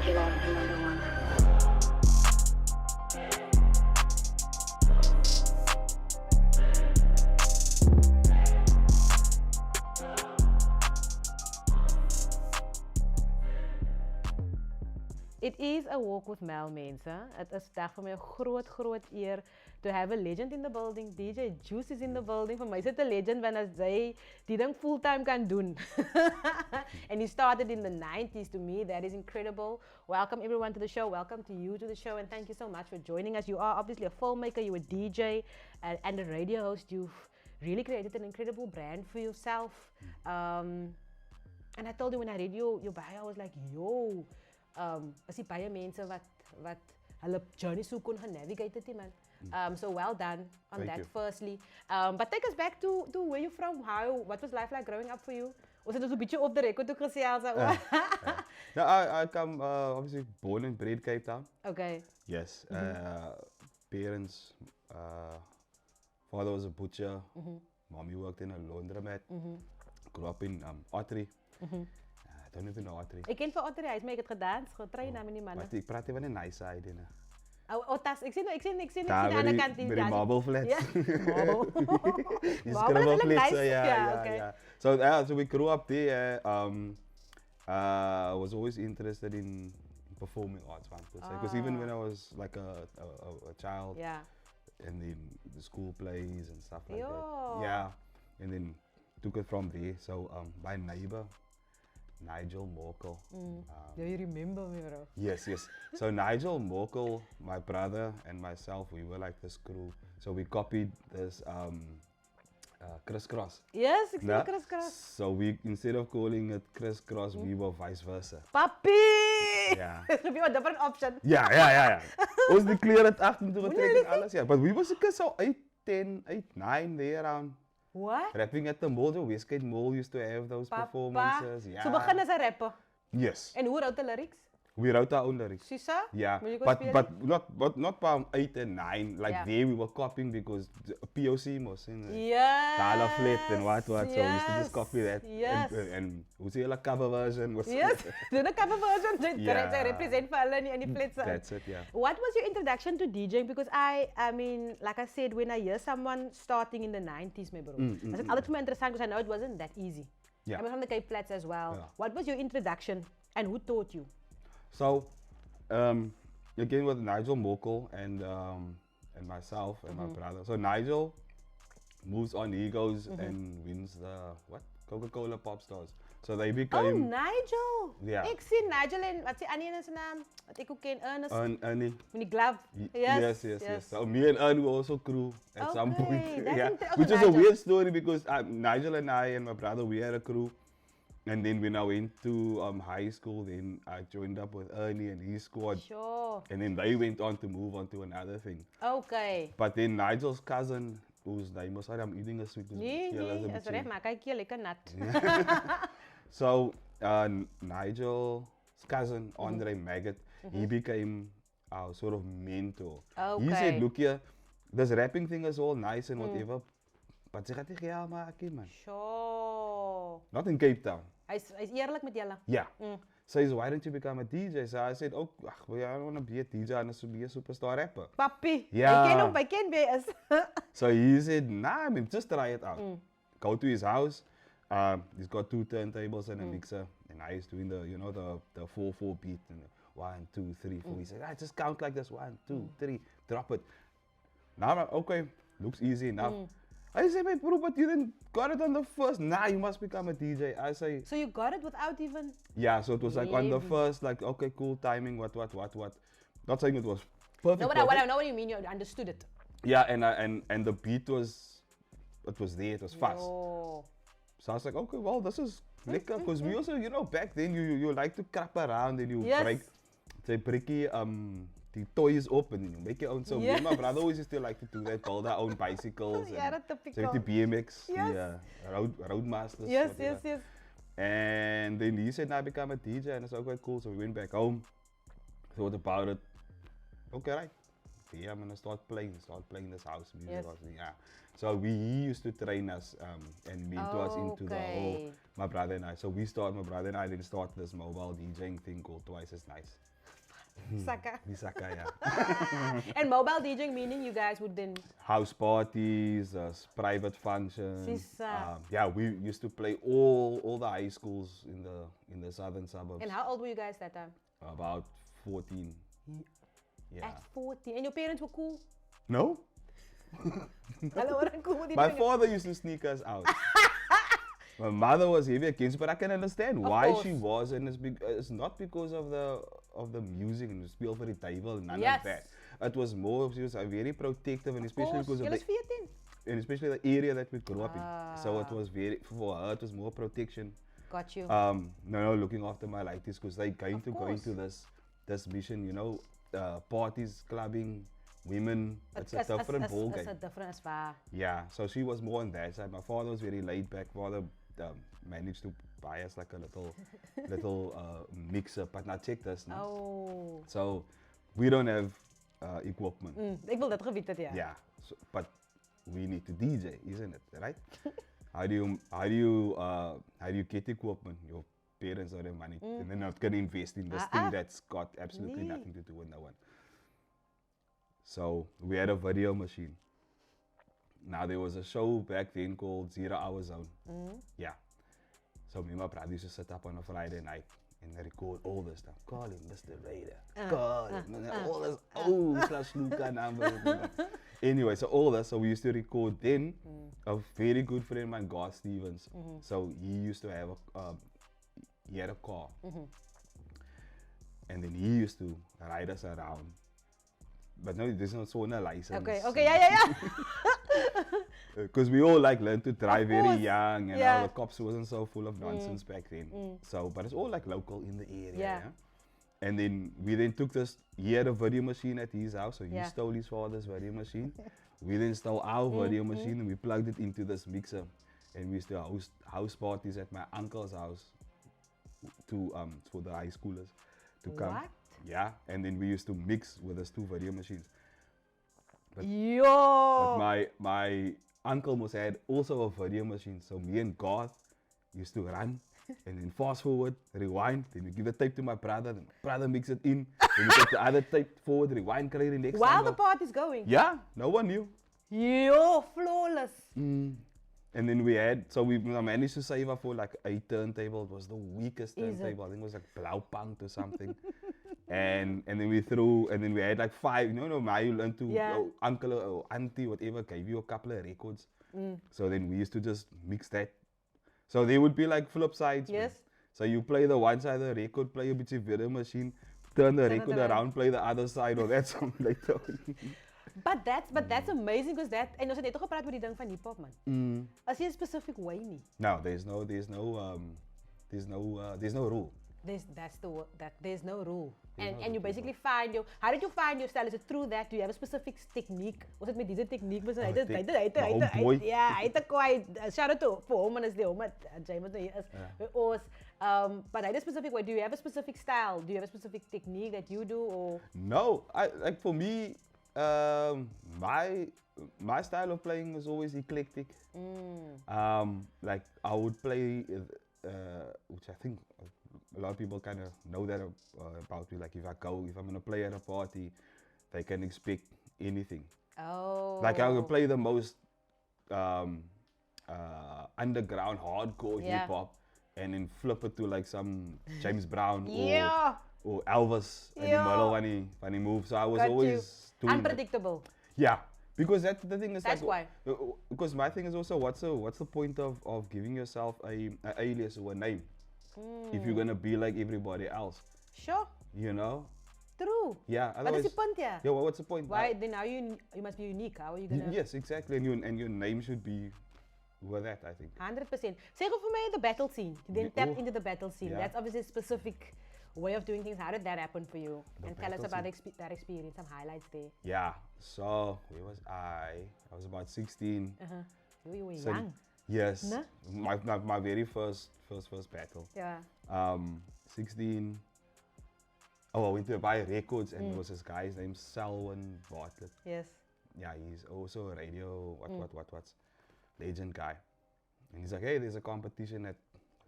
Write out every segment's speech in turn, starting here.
regular, another one. It is a walk with Mel, mensen. Het is vandaag voor mij een groot eer to have a legend in the building. DJ Juice is in the building. Voor mij is het een legend wanneer zij die ding fulltime kan doen. And he started in the 90s. To me, that is incredible. Welcome everyone to the show. Welcome to you to the show. And thank you so much for joining us. You are obviously a filmmaker, you're a DJ and a radio host. You've really created an incredible brand for yourself. And I told you when I read your bio, I was like, yo. As die baie mense wat hulle journey so kon genavigate het, man. So well done on Thank that you. firstly. But take us back to where you're from. What was life like growing up for you? Was it also a beetje off the record ook gesels? No, I come obviously born and bred Cape Town. Okay. Yes. Parents, father was a butcher. Mommy worked in a laundromat. Grew up in Ottery. I don't even know Ottery. Ik ken van Ottery, hij is mee gedanst, getraind met die mannen. Maar ik praat even een nice side. Tas, ik zie aan Daar de andere kant. bij die marble flats. Ja, marble. Die Marble is scribble really flats, nice. yeah. Okay. So we grew up there. I was always interested in performing arts, because even when I was like a child, and in the school plays and stuff like that. Yeah, and then took it from there. So my neighbor, Nigel Morkel. Do you remember me, bro? Yes. So Nigel Morkel, my brother and myself, we were like this crew. So we copied this crisscross. Yes, ik zie de crisscross. So we, instead of calling it crisscross, we were vice versa. Papi! Yeah. Give you a different option. Ja. Ons die kleren het achter toe getrek en alles, ja. But we was so 8, 10, 8, 9 there around. What? Rapping at the mall, the Westgate Mall used to have those performances. Yeah. So begin as a rapper. Yes. En hoe wrote de lyrics? We wrote our own lyrics. Sisa? Yeah, but not from 8 and 9. Like there we were copying because the POC was in Tala Flat and what. So we used to just copy that. Yes. And we see a cover version. Was Yes, doe een cover version. They represent for hulle in die flats. That's it, yeah. What was your introduction to DJing? Because I mean, like I said, when I hear someone starting in the 90s, my bro, was it altijd voor mij interessant because I know it wasn't that easy. Yeah. I'm from the Cape Flats as well. Yeah. What was your introduction and who taught you? So, again with Nigel Morkel and myself and my brother. So Nigel moves on, he goes and wins the Coca-Cola Pop Stars. So they became. Oh, Nigel! Yeah. Ik zie Nigel en wat is die andere naam? Wat ik ook ken, Ernest. Ernie. Met die glove. Yes. So me and Ernie were also crew at some point. That's Which is a weird story because Nigel and I and my brother, we had a crew. And then when I went to high school, then I joined up with Ernie and his squad. Sure. And then they went on to move on to another thing. Okay. But then Nigel's cousin, whose name was, sorry, I'm eating a sweet. Nee, is recht, maar kijk hier, lekker nat. So Nigel's cousin, Andre Maggot, he became our sort of mentor. Okay. He said, look here, this rapping thing is all nice and whatever, but ze gaat die geld maken, man. Sure. Not in Cape Town. Hij is eerlijk met jullie. Yeah. So he said, why don't you become a DJ? So I said, oh, well, I don't want to be a DJ, I want to be a superstar rapper. Papi, Yeah. I ken bij us. So he said, nah, I mean, just try it out. Go to his house. He's got 2 turntables and a mixer, and I was doing the 4/4 beat and the 1, 2, 3, 4. He said, just count like this: 1, 2, 3, drop it. Now I'm like, okay, looks easy enough. I say, my bro, but you didn't got it on the first. Nah, you must become a DJ. I say, So you got it without even. yeah. So it was like on the first, like, okay, cool timing. What? Not saying it was perfect. No, but I know what you mean. You understood it. Yeah, and the beat was, it was there. It was fast. Oh. So I was like, okay, well, this is lekker. Because we also, back then you like to crap around and you break the toys open and you make your own. So me and my brother always used to like to do that, build our own bicycles. That's typical. So the BMX, Yes. the Roadmasters. Yes. And then he said, now become a DJ, and it's okay, cool. So we went back home, thought about it. Okay, right. Yeah, I'm gonna start playing this house music. Yeah. So he used to train us and mentor us into the whole, my brother and I. So my brother and I then started this mobile DJing thing called Twice as Nice. Saka. Visaka, yeah. And mobile DJing, meaning you guys would then. House parties, private functions. Sisa. Yeah, we used to play all the high schools in the southern suburbs. And how old were you guys that time? About 14. Yeah. At 14. And your parents were cool? No? Hello, weren't cool with My DJing? father used to sneak us out. My mother was heavy against, but I can understand why she was, and it's not because of the music and the spiel for the table, none of that. It was more, she was very protective, and especially because of and especially the area that we grew up in. So it was for her, it was more protection. Got you. No, looking after my lighties, because they going to this mission, you know, parties, clubbing, women. It's a different ballgame. It's a different sphere. Yeah, so she was more on that side. My father was very laid back. Father managed to buy us like a little mixer, but now check this now. Oh. So we don't have equipment. Ik wil dat geweten, ja. Yeah, so, but we need to DJ, isn't it? Right? How do you get equipment? Your parents don't have money, and they're not gonna invest in this thing that's got absolutely nothing to do with no one. So we had a video machine. Now there was a show back then called 0 Hour Zone. Yeah. So me and my brother used to sit up on a Friday night and record all this stuff. Call him Mr. Raider. Call him. All this /Luka numbers. Anyway, so all this. So we used to record then. A very good friend of mine, Garth Stevens. So he used to have he had a car. And then he used to ride us around. But no, there's no so license. Okay, yeah. Because we all learned to drive very young, and all the cops wasn't so full of nonsense back then. So, but it's all local in the area. Yeah. And then we took this. He had a video machine at his house, so he stole his father's video machine. We then stole our video machine and we plugged it into this mixer, and we used to host house parties at my uncle's house for the high schoolers to come. What? Yeah, and then we used to mix with those 2 video machines. But my uncle must had also a video machine, so me and Garth used to run and then fast forward, rewind, then we give the tape to my brother, then my brother mix it in, then we take the other tape forward, rewind, carry the next While the party's going? Yeah, no one knew. Yo, flawless. And then we managed to save up for like a turntable. It was the weakest turntable. I think it was like Blaupunkt or something. And then we had like 5, you learn to, uncle or auntie, whatever, gave you a couple of records. So then we used to just mix that. So there would be like flip sides. Yes. So you play the one side of the record, play a bit of video machine, turn the record around, play the other side or that song later. But that's amazing, because that, en ons het net toch gepraat oor die ding van hip hop, man. As jy 'n specific way nie. No, there's no rule. There's no rule. And you basically find how did you find your style? Is it through that? Do you have a specific technique? Was it met deze techniek? Was hy het quite shout out to for hom en as die hom James hier is. But I had a specific way. Do you have a specific style? Do you have a specific technique that you do, or? No, for me, my style of playing was always eclectic. Like I would play, which I think a lot of people kind of know that about me. Like if I'm gonna play at a party, they can expect anything. Oh. Like I would play the most underground hardcore hip hop, and then flip it to like some James Brown or Elvis in the middle when he moves. So I was always doing unpredictable. Yeah, because that's the thing is that's like, why. Because my thing is also what's the point of giving yourself a alias or a name if you're gonna be like everybody else? Sure. You know. True. Yeah. What is the point here? Yeah. What's the point? Why then now you must be unique? How are you gonna? Yes, exactly. And your name should be with that, I think. 100%. Say go for me the battle scene. You then tap into the battle scene. Yeah. That's obviously a specific way of doing things. How did that happen for you? And tell us about that experience, some highlights there. Yeah. So where was I? I was about 16. You were young. Yes. No? My very first battle. Yeah. 16. Oh, I went to buy records, and there was this guy, his name's Selwyn Bartlett. Yes. Yeah, he's also a radio what's legend guy. And he's like, hey, there's a competition at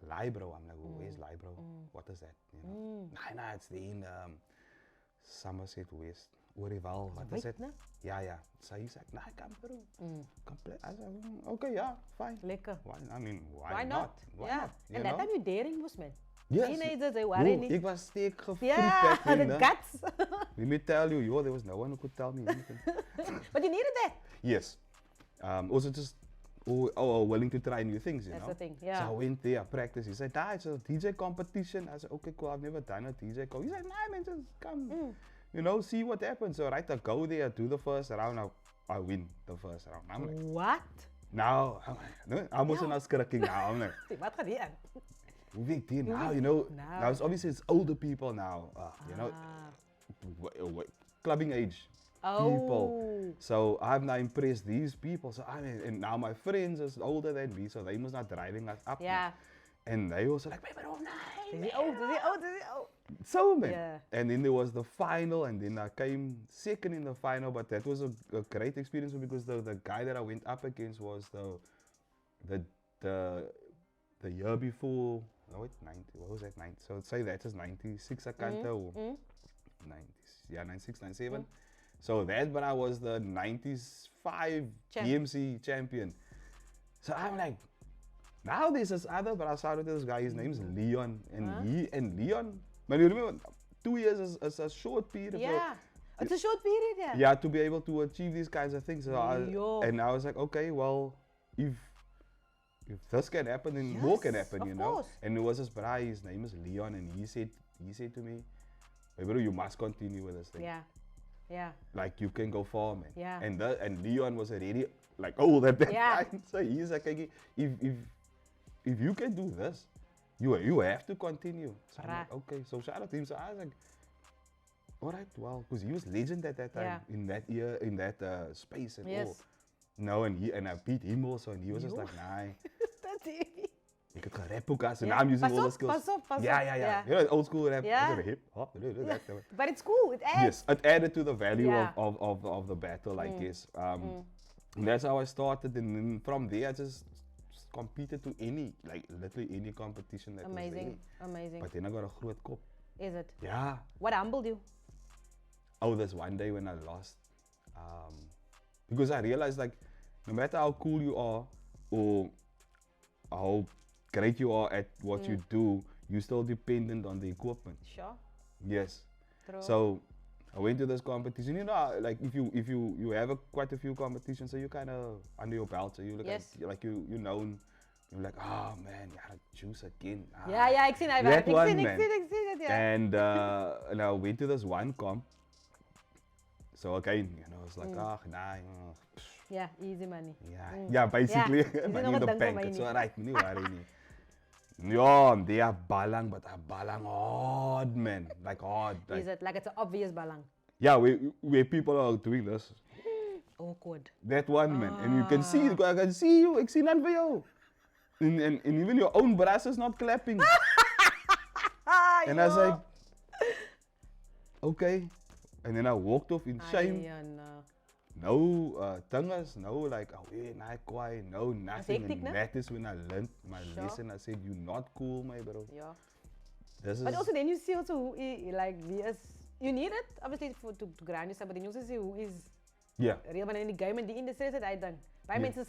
Libro. I'm like, where's Libro? What is that? You know? Nah, it's in Somerset West. Orival, wat is het? Ja. So he said, nah, come through. Complete. I said, okay, yeah, fine. Lekker. Why not? Why not? En dat heb je daring was, man. Yes. Teenagers, they waren niet. Ik was steek gefreakt Yeah, back then. the guts. Let me tell you, there was no one who could tell me anything. But you needed that. Yes. Also just willing to try new things, you That's know. the thing, yeah. So I went there, practice. He said, it's a DJ competition. I said, okay, cool, I've never done a DJ competition. He said, nah, man, just come, you know, see what happens. So right, I go there, do the first round, I win the first round. I'm like, What? now, I wasn't as cracking now. I'm like, Wat gaat die aan? hoe weet die now, you know, now it's obviously it's older people now, you know, clubbing age. People. So I've now impressed these people. So I mean, and now my friends is older than me, so they must not driving us up. Yeah. And they also like, baby, oh Is he old? So man. Yeah. And then there was the final, and then I came second in the final. But that was a great experience because the guy that I went up against was the year before. Oh wait, 90. What was that? 90. So say that is 96. I can't tell. 90s. Yeah, 96, 97. So that, but I was the 95 DMC champion. So I'm like, now this is other, but I started with this guy, his name's Leon. And Leon, but you remember, 2 years is a short period. Yeah, it's a short period, yeah. Yeah, to be able to achieve these kinds of things. So I was like, okay, well, if this can happen, then more can happen, you know. Course. And it was this guy, his name is Leon, and he said to me, hey bro, you must continue with this thing. Yeah. Like you can go far, man. Yeah. And Leon was already like old at that time. So he's like, if you can do this, you have to continue. So I'm like, okay. So shout out to him. So I was like, all right, well, because he was legend at that time in that year, in that space and all. No, and I beat him also, and he was just like, nah. That's it. Ik heb gerap ook als, and I'm using all the skills. Pas op. Yeah. You know, old school rap, hip hop. But it's cool, it adds. Yes, it added to the value of the battle, I guess. And that's how I started, and then from there I just competed to literally any competition that was there. Amazing. But then I got a groot kop. Is it? Yeah. What humbled you? Oh, there's one day when I lost. Because I realized, like, no matter how cool you are, or how great you are at what you do, you're still dependent on the equipment. Sure. Yes. True. So I went to this competition. You know, like if you have quite a few competitions, so you kind of under your belt, so you look like you know, you're like, oh man, Juice again. Yeah, ik zie het. That one, ik man. zie het, yeah. And I went to this one comp. So again, you know, it's like, nah. Yeah, easy money. Yeah, basically, money in the bank. It's alright, nie worry nie. Ja, they are balang, but are balang hard, man. Like hard. Like, is it like it's an obvious balang? Yeah, where people are doing this. Awkward. That one, man. And you can see, I can see you, ik zie none for you. And even your own brass is not clapping. And I was like, okay. And then I walked off in shame. No tongues, no like, oh yeah, nah, quiet, no nothing. And that is when I learned my lesson. I said, you're not cool, my bro. Yeah. But also then you see also who like you need it obviously to grind yourself, but then you also see who is real man in die game en die industrie is het uit dan. Baie mense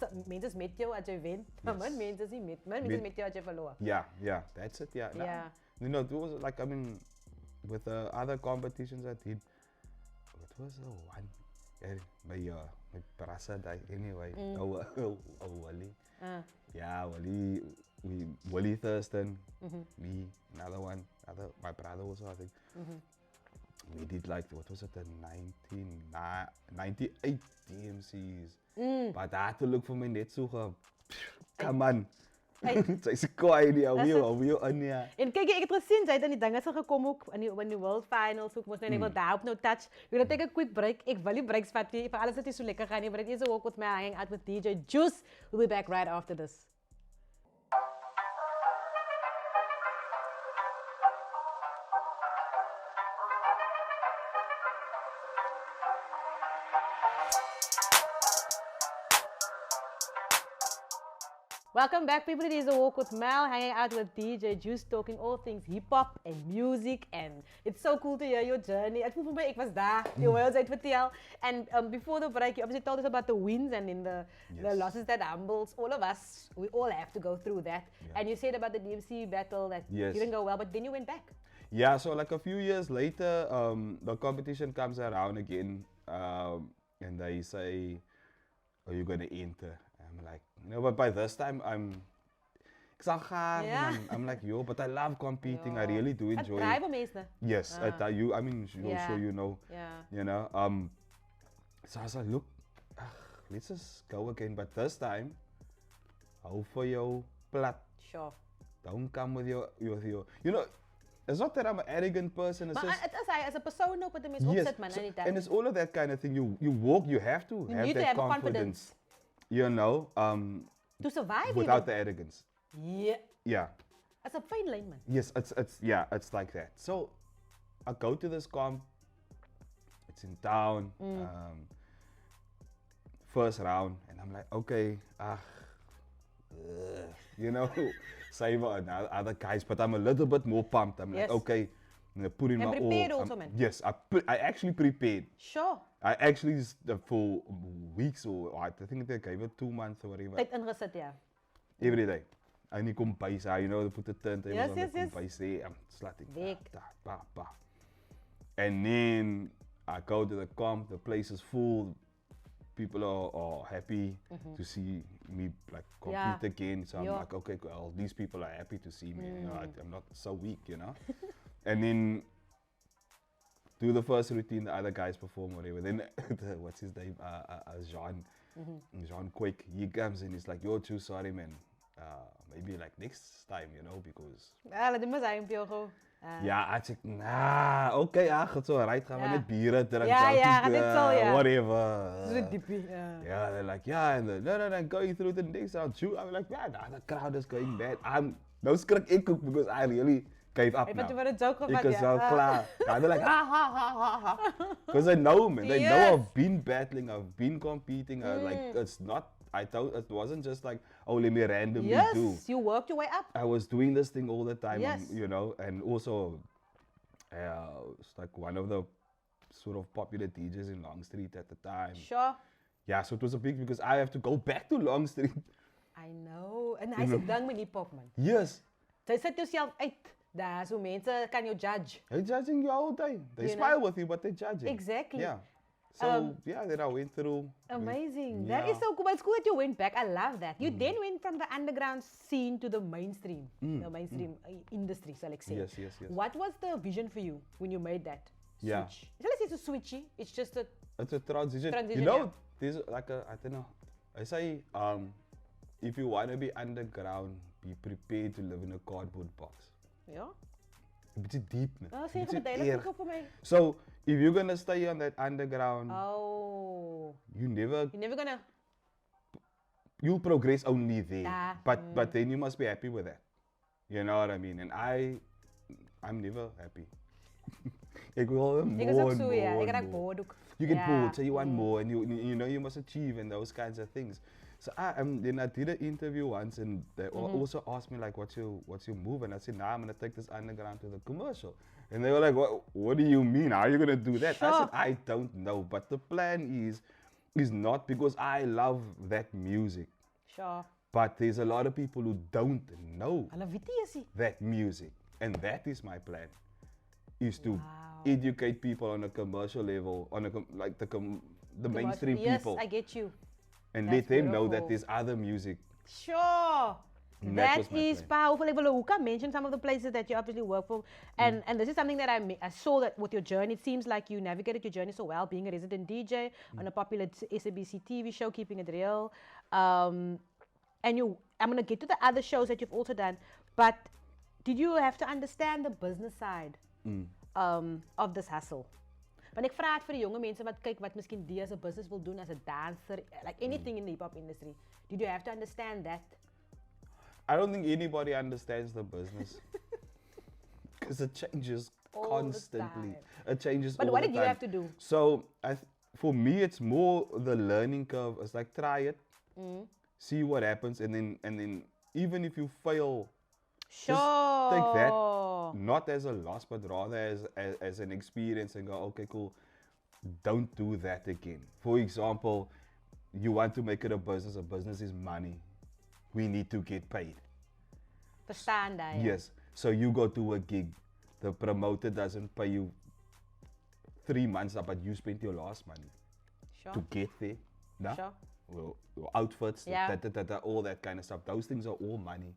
is met jou as jy wen, maar mense is nie met jou as jy verloor. Yeah, that's it, yeah. You know, it was like, I mean, with the other competitions I did, what was the one? My Prasa died anyway. Wally. Yeah, Wally Thurston, me, another one, my brother also, I think. We did like, what was it, the 98 DMCs. But I had to look for my net so come on. Sy's kwaai nie, hoe Anya. En kyk ek het gesien sy het aan die dinge se gekom ook in die World Finals ook mos nou net wel daar op nou touch. We're gonna take a quick break. Ek wil die breaks vat vir alles wat jy so lekker gaan nie, but it is a walk with me hanging out with DJ Juice. We'll be back right after this. Welcome back, people. It is a walk with Mel, hanging out with DJ Juice, talking all things hip hop and music. And it's so cool to hear your journey. Ek voel vir my ek was daar. Jy wou ons uitvertel. And before the break, you obviously told us about the wins and in the losses that humbles all of us. We all have to go through that. Yeah. And you said about the DMC battle that didn't go well, but then you went back. Yeah, so like a few years later, the competition comes around again, and they say, "Are you going to enter?" I'm like, no, but by this time I'm like, yo, but I love competing. I really do enjoy it. Yes, I mean, sure you know. Yeah. You know, so I was like, look, let's just go again. But this time, hou vir jou plat. Sure. Don't come with your, you know, it's not that I'm an arrogant person. It's just, as a persoon ook wat de mens opzet, man. And it's all of that kind of thing. You walk, you have to have that confidence. You know, to survive without the arrogance. Yeah. Yeah. It's a fine line, man. Yes, it's like that. So I go to this comp. It's in town. First round, and I'm like, okay, you know, same other guys, but I'm a little bit more pumped. I'm like, okay, I'm gonna put in my all. And prepared also, man. Yes, I actually prepared. Sure. I actually for weeks or I think they gave it 2 months or whatever. Tyd ingesit, ja. Every day. I need kombuis, you know, they put the turntable yes, on yes, the yes. kombuis there. I'm slutting. And then I go to the comp, the place is full. People are happy to see me like compete again. So I'm like, okay, well, these people are happy to see me. You know, I'm not so weak, you know. And then do the first routine, the other guys perform whatever. Then what's his name? Jean Quick. He comes and he's like, yo, too sorry, man. Maybe like next time, you know, because. Ja, I said, nah, okay, gaat zo right, gaan we net bieren drinken, whatever. Yeah, they're like, yeah, and then going through the next round, too. I'm like, yeah, the crowd is going bad. No skrik ik ook, because I really gave up now. Ik was al klaar. Yeah, they're like, ha. Because they know, man. They know I've been battling, I've been competing. Like, it's not, it wasn't just like, oh, let me randomly do. Yes, you worked your way up. I was doing this thing all the time, you know, and also, it's like one of the sort of popular DJs in Long Street at the time. Sure. Yeah, so it was a big, because I have to go back to Long Street. I know. En hy sit ding met die pop, man. Yes. Jy sit jouself uit. Daar so mense kan jou judge. They're judging you all day. They smile with you, but they're judging. Exactly. Yeah. So, then I went through. Amazing. That is so cool. But it's cool that you went back. I love that. You then went from the underground scene to the mainstream. The mainstream industry, so like say. Yes. What was the vision for you when you made that switch? Yeah. It's a switchy. It's just a... It's a transition. You know, there's like a, I don't know. I say, if you want to be underground, be prepared to live in a cardboard box. Yeah. A bit deep, man. Oh, so, if you're gonna stay on that underground, you're never gonna. You'll progress only there. But then you must be happy with that. You know what I mean? And I'm never happy. Ik wil more and more. You get bored, so you want more, and you know you must achieve and those kinds of things. So then I did an interview once, and they also asked me like, what's your move? And I said, nah, I'm gonna take this underground to the commercial. And they were like, what do you mean? How are you gonna do that? Sure. I said, I don't know, but the plan is not, because I love that music. Sure. But there's a lot of people who don't know that music, and that is my plan. Is to educate people on a commercial level, on the mainstream people. Yes, I get you. And let them know that there's other music. Sure. That is powerful. Who can mention some of the places that you obviously work for? And this is something that I saw that with your journey. It seems like you navigated your journey so well, being a resident DJ on a popular SABC TV show, Keeping It Real. And I'm going to get to the other shows that you've also done. But did you have to understand the business side of this hustle? Want ek vra dit vir die jonge mense wat kyk wat miskien die as 'n business wil doen as 'n dancer, like anything in the hip hop industry. Did you have to understand that? I don't think anybody understands the business. Because it changes constantly. It changes all the time. But what did you have to do? So for me, it's more the learning curve. It's like try it, see what happens, and then even if you fail, Sure. just take that not as a loss, but rather as an experience and go, okay, cool, don't do that again. For example, you want to make it a business is money. We need to get paid. Verstaan daar, ja. Yes. So you go to a gig, the promoter doesn't pay you 3 months up, but you spent your last money Sure. to get there. Nah? Sure. Well, outfits, Yeah. all that kind of stuff. Those things are all money.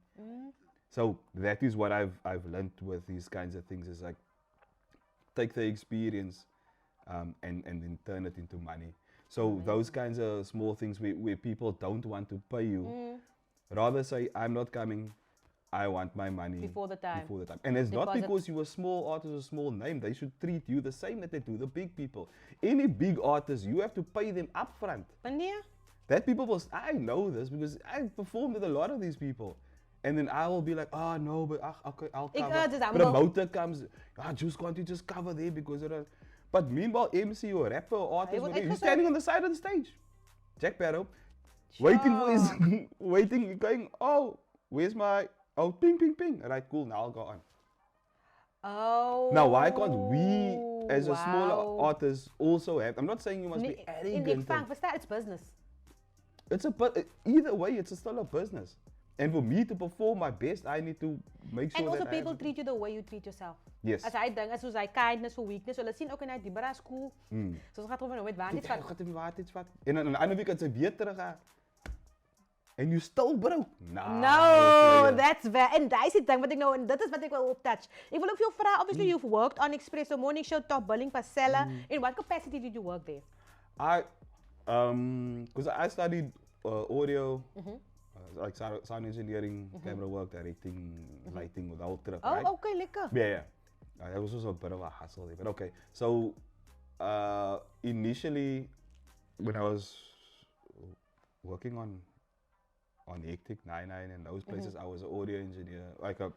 So that is what I've learned with these kinds of things is like take the experience and then turn it into money. So those kinds of small things where people don't want to pay you, rather say, I'm not coming, I want my money Before the time. And it's not Deposit. because you're a small artist or a small name. They should treat you the same that they do the big people. Any big artist, you have to pay them upfront. Wanneer? That people will, I know this because I performed with a lot of these people. And then I will be like, oh no, but okay, I'll cover. just humble. Promoter comes, Juice, can't you just cover there because of that? But meanwhile, MC or rapper or artist, wordt whatever, he's uitgezocht. standing on the side of the stage. Jack Barrow, waiting for his, waiting, going, oh, where's my, oh, ping, ping, ping. All right, cool, now I'll go on. Oh. Now, why can't we, as a smaller wow. artist, also have, I'm not saying you must be In arrogant. vang, verstaan, it's business. It's either way, it's still a business. And for me to perform my best, I need to make sure And also that people treat you the way you treat yourself. Yes. As hy dink, as hy kindness for weakness, hulle sien ook en hy die bara is cool. So ons gaan gewoon met waar Dit iets van. gaat hem wat iets wat. En dan 'n ander week het sy weer terug gaan. And you still broke. No, that's bad. En daai is die ding wat ek nou en dit is wat ek wil optouch. Ek wil ook vir jou vra, obviously you've worked on Expresso Morning Show, Top Billing, Pasella. In what capacity did you work there? Because I studied audio, like sound engineering, camera work, directing, lighting, with the whole trip, Oh, right? okay, lekker. Yeah. That was also a bit of a hassle there, but okay. So initially, when I was working on Hectic 99 and those places, I was an audio engineer, like a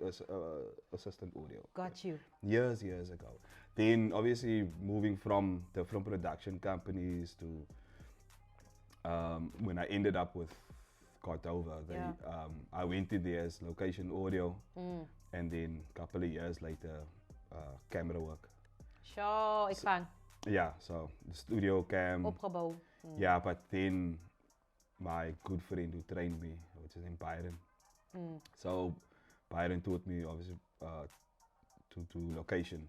assistant audio. Got you. Years ago. Then obviously moving from different production companies to when I ended up with Cordova, I went in there as location audio, and then a couple of years later, camera work. Sure, ek vang. Yeah, so the studio cam. Opgebouw. Yeah, but then my good friend who trained me, which is in Byron. So Byron taught me obviously to location.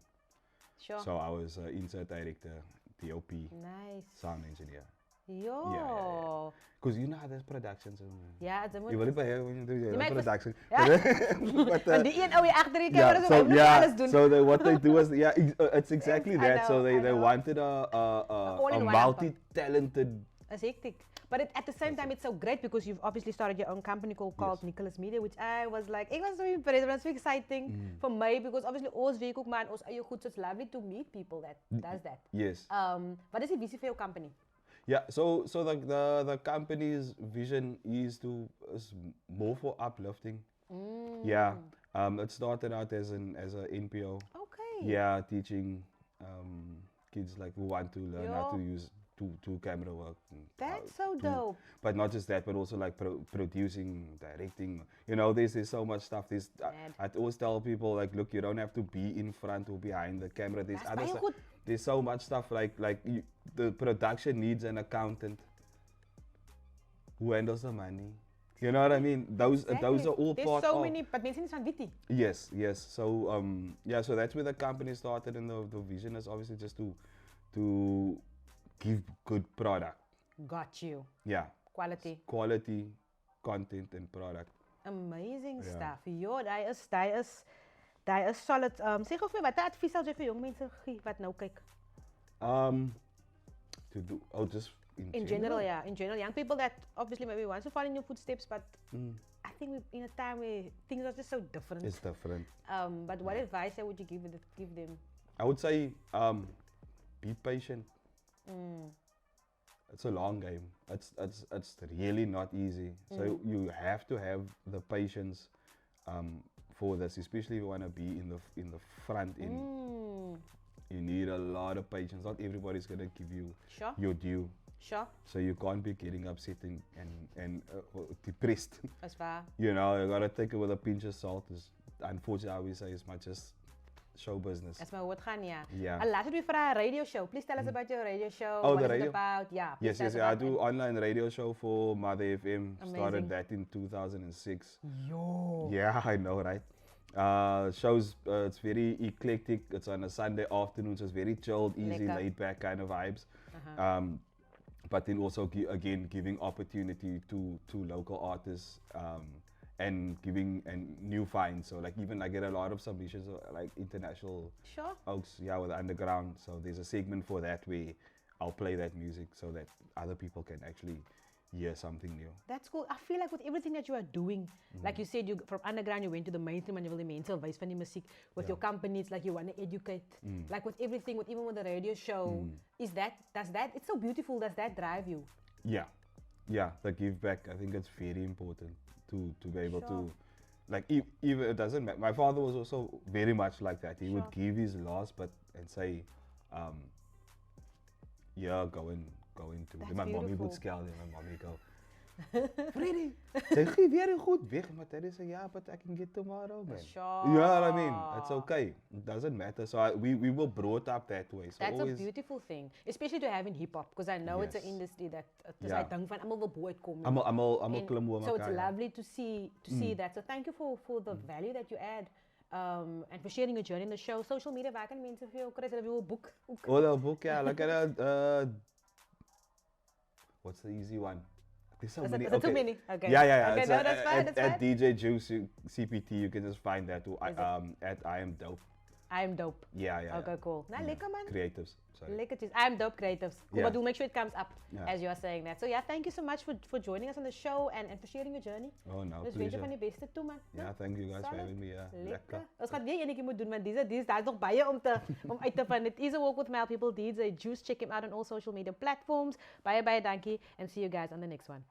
Sure. So I was insert director, DOP, Nice. sound engineer. Yo. Because you know how there's productions. Ja, het Je wil niet bij jou when you do your production. Ja. But, En die een ouwe achter die camera zo moet alles doen. so what they do was, it's exactly I that. know, So I they know. wanted a all-in-one multi-talented. It's hectic. But at the same time, it's so great because you've obviously started your own company called Nicholas Media, which I was like, it was so impressive, it was so exciting for me because obviously ons werk ook maar ons eie goed, so it's lovely to meet people that does that. Yes. Wat is die visie vir jou company? Yeah, so the company's vision is more for uplifting. Yeah. It started out as an NPO. Okay. Yeah, teaching kids like who want to learn how to use to camera work. That's so dope. But not just that, but also like producing, directing. You know, there's so much stuff. I always tell people like, look, you don't have to be in front or behind the camera. There's other stuff. There's so much stuff like the production needs an accountant who handles the money. You know what I mean? Those are all There's part so of. many, but mensen van witty. Yes. So so that's where the company started, and the vision is obviously just to give good product. Got you. Yeah. Quality content and product. Amazing stuff. Yo, dat is solid. Zeg of wat advies zou je voor jong mensen geven wat nou kyk? To do just in general, yeah. In general, young people that obviously maybe want to follow in your footsteps, but I think we're in a time where things are just so different. It's different. But what advice would you give them? I would say be patient. It's a long game. It's really not easy. So you have to have the patience for this, especially if you want to be in the front end. You need a lot of patience. Not everybody's gonna give you your due. Sure. So you can't be getting upset and depressed. As waar. You know, you gotta take it with a pinch of salt. Unfortunately, I always say it's much just show business. As my woord gaan, yeah. Yeah. And later we for a radio show. Please tell us about your radio show. Oh, what the is radio? it about? Yeah. Yes, yes, yeah. I do online radio show for Mother FM. Amazing. Started that in 2006. Yo. Yeah, I know, right? Shows, it's very eclectic. It's on a Sunday afternoon, so it's very chilled, easy, Lekker. laid back kind of vibes. But then also again giving opportunity to local artists and giving and new finds. So like even I get a lot of submissions like international Sure. oaks, yeah, with the underground. So there's a segment for that where I'll play that music so that other people can actually hear something new. That's cool. I feel like with everything that you are doing, like you said, you from underground you went to the mainstream and you will mental wys van die musiek. With your company, it's like you want to educate. Like with everything, even with the radio show, does that? It's so beautiful. Does that drive you? Yeah, yeah. The give back. I think it's very important to be able to, like even it doesn't matter. My father was also very much like that. He would give his last, and say, yeah, go into. That's My mommy beautiful. would scowl and my mommy go, Freddy, say gee weer goed weg, maar Teddy say, yeah, but I can get tomorrow, man. Sure. You know what I mean? It's okay. It doesn't matter. So we were brought up that way. So That's always, a beautiful thing, especially to have in hip hop, because I know it's an Yes. industry that Yeah. I think van almal wil bo uitkom. I'm a And klim oor so it's mekaar, ja. lovely to see that. So thank you for the value that you add. And for sharing your journey in the show. Social media, waar kan mense vir jou kry? Hulle wil 'n boek. Oh, the book, yeah. Look at that. What's the easy one? There's so many. Is it too many? Okay. Yeah. Okay, It's, no, that's fine. at, That's at fine. DJ Juice CPT, you can just find that. Is it? At I am dope. I am dope. Yeah. Okay, cool. Nou, lekker man. Creatives. Sorry. Lekker cheese. I am dope creatives. Cool, Yeah. but we'll make sure it comes up Yeah. as you are saying that. So yeah, thank you so much for joining us on the show and for sharing your journey. Oh no, Dus wens je pleasure. van die beste toe man. Yeah, thank you guys for Solid. having me. Yeah, Lekker. Ons gaan weer enetjie moet doen want daar is nog baie om uit te vind. It is a walk with Mel People DJ Juice. Check him out on all social media platforms. Baie dankie and see you guys on the next one.